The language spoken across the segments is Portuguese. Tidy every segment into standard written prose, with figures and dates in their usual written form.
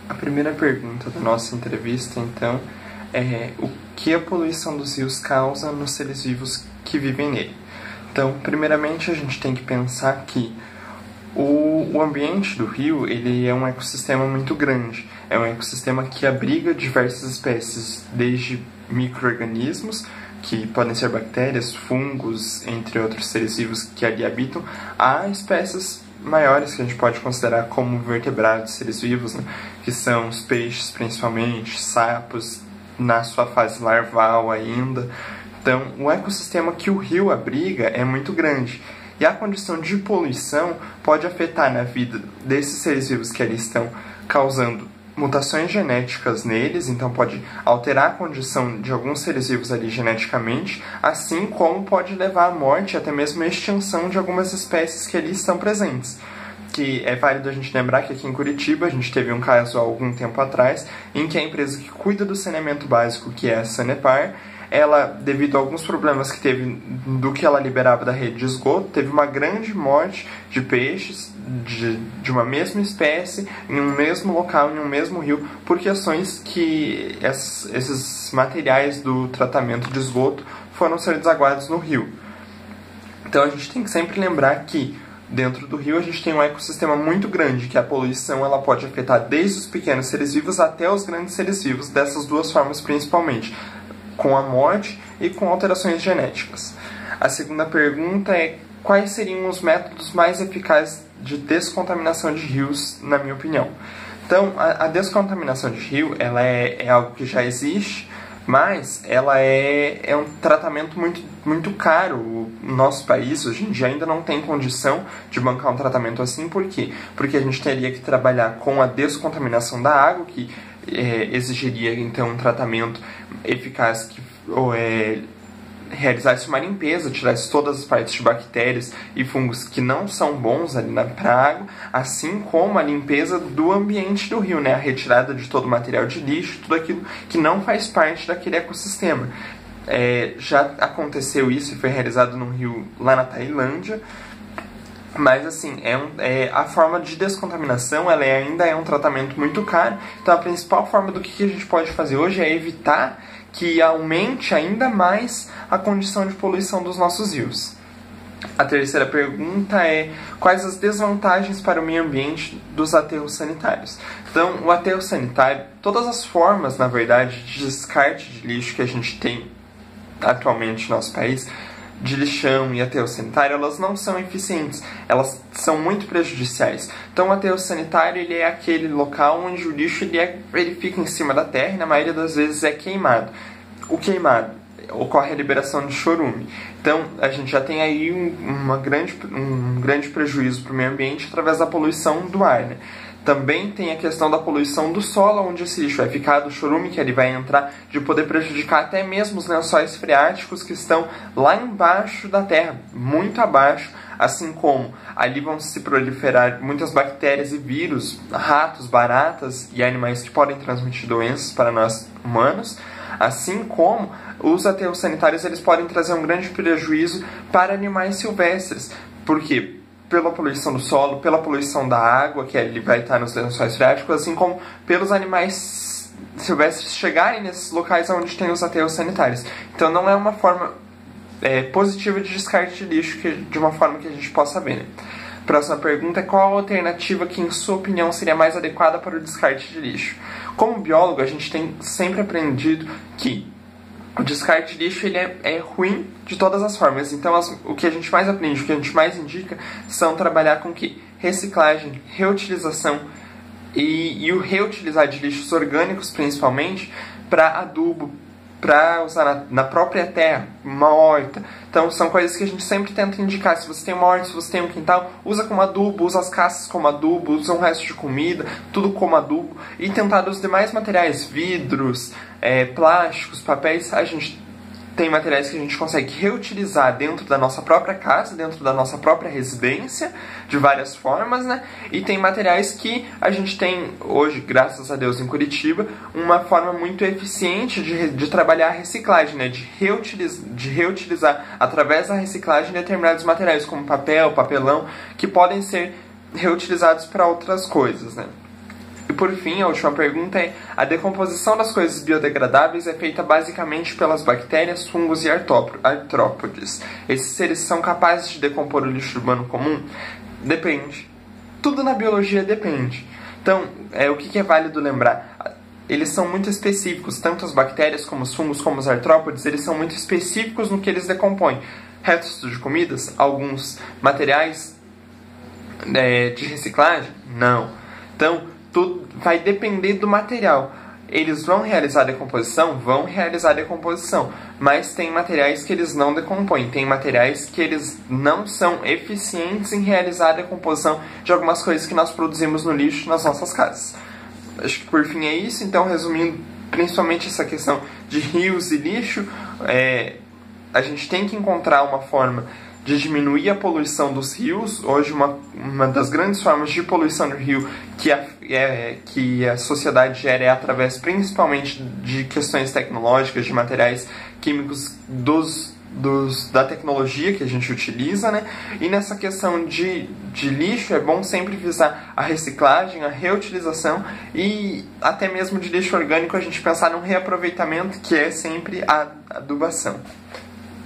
A primeira pergunta da nossa entrevista, então, é o que a poluição dos rios causa nos seres vivos que vivem nele. Então, primeiramente, a gente tem que pensar que o ambiente do rio ele é um ecossistema muito grande. É um ecossistema que abriga diversas espécies, desde micro-organismos, que podem ser bactérias, fungos, entre outros seres vivos que ali habitam, a espécies maiores que a gente pode considerar como vertebrados, seres vivos, né? Que são os peixes principalmente, sapos, na sua fase larval ainda. Então, o ecossistema que o rio abriga é muito grande. E a condição de poluição pode afetar na vida desses seres vivos que ali estão, causando mutações genéticas neles, então pode alterar a condição de alguns seres vivos ali geneticamente, assim como pode levar à morte, até mesmo à extinção de algumas espécies que ali estão presentes. Que é válido a gente lembrar que aqui em Curitiba a gente teve um caso há algum tempo atrás, em que a empresa que cuida do saneamento básico, que é a Sanepar, ela, devido a alguns problemas que teve do que ela liberava da rede de esgoto, teve uma grande morte de peixes de uma mesma espécie, em um mesmo local, em um mesmo rio, por questões que esses materiais do tratamento de esgoto foram ser desaguados no rio. Então a gente tem que sempre lembrar que dentro do rio a gente tem um ecossistema muito grande, que a poluição ela pode afetar desde os pequenos seres vivos até os grandes seres vivos, dessas duas formas principalmente, com a morte e com alterações genéticas. A segunda pergunta é quais seriam os métodos mais eficazes de descontaminação de rios, na minha opinião. Então, a descontaminação de rio ela é algo que já existe, mas ela é um tratamento muito caro. No nosso país, hoje em dia, ainda não tem condição de bancar um tratamento assim. Por quê? Porque a gente teria que trabalhar com a descontaminação da água, que exigiria então um tratamento eficaz que realizasse uma limpeza, tirasse todas as partes de bactérias e fungos que não são bons ali na água, assim como a limpeza do ambiente do rio, né? A retirada de todo o material de lixo, tudo aquilo que não faz parte daquele ecossistema. Já aconteceu isso e foi realizado num rio lá na Tailândia. Mas assim, a forma de descontaminação ela ainda é um tratamento muito caro. Então a principal forma do que a gente pode fazer hoje é evitar que aumente ainda mais a condição de poluição dos nossos rios. A terceira pergunta é quais as desvantagens para o meio ambiente dos aterros sanitários. Então, o aterro sanitário, todas as formas, na verdade, de descarte de lixo que a gente tem atualmente no nosso país, de lixão e aterro sanitário, elas não são eficientes, elas são muito prejudiciais. Então o aterro sanitário ele é aquele local onde o lixo ele fica em cima da terra e na maioria das vezes é queimado. O queimado ocorre a liberação de chorume. Então a gente já tem aí um grande prejuízo para o meio ambiente através da poluição do ar, né? Também tem a questão da poluição do solo, onde esse lixo vai ficar, do chorume que ele vai entrar, de poder prejudicar até mesmo os lençóis freáticos que estão lá embaixo da terra, muito abaixo, assim como ali vão se proliferar muitas bactérias e vírus, ratos, baratas e animais que podem transmitir doenças para nós humanos, assim como os aterros sanitários eles podem trazer um grande prejuízo para animais silvestres. Por quê? Pela poluição do solo, pela poluição da água, que ele vai estar nos lençóis freáticos, assim como pelos animais silvestres chegarem nesses locais onde tem os aterros sanitários. Então não é uma forma positiva de descarte de lixo de uma forma que a gente possa ver, né? Próxima pergunta é qual a alternativa que, em sua opinião, seria mais adequada para o descarte de lixo? Como biólogo, a gente tem sempre aprendido que o descarte de lixo ele é ruim de todas as formas. Então o que a gente mais aprende, o que a gente mais indica são trabalhar com que reciclagem, reutilização e o reutilizar de lixos orgânicos principalmente para adubo, para usar na própria terra, uma horta. Então são coisas que a gente sempre tenta indicar. Se você tem uma horta, se você tem um quintal, usa como adubo, usa as caças como adubo, usa um resto de comida, tudo como adubo. E tentar os demais materiais, vidros, plásticos, papéis, a gente tem materiais que a gente consegue reutilizar dentro da nossa própria casa, dentro da nossa própria residência, de várias formas, né? E tem materiais que a gente tem hoje, graças a Deus, em Curitiba, uma forma muito eficiente de trabalhar a reciclagem, né? De reutilizar através da reciclagem determinados materiais, como papel, papelão, que podem ser reutilizados para outras coisas, né? E por fim, a última pergunta é: a decomposição das coisas biodegradáveis é feita basicamente pelas bactérias, fungos e artrópodes. Esses seres são capazes de decompor o lixo urbano comum? Depende. Tudo na biologia depende. Então, o que é válido lembrar? Eles são muito específicos, tanto as bactérias como os fungos como os artrópodes, eles são muito específicos no que eles decompõem. Restos de comidas, alguns materiais de reciclagem? Não. Então, tudo vai depender do material. Eles vão realizar decomposição? Vão realizar decomposição, mas tem materiais que eles não decompõem, tem materiais que eles não são eficientes em realizar a decomposição de algumas coisas que nós produzimos no lixo nas nossas casas. Acho que por fim é isso. Então, resumindo, principalmente essa questão de rios e lixo, a gente tem que encontrar uma forma de diminuir a poluição dos rios. Hoje, uma das grandes formas de poluição do rio que a sociedade gera é através principalmente de questões tecnológicas, de materiais químicos da tecnologia que a gente utiliza, né? E nessa questão de lixo, é bom sempre visar a reciclagem, a reutilização e até mesmo de lixo orgânico a gente pensar num reaproveitamento, que é sempre a adubação.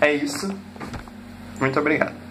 É isso. Muito obrigado.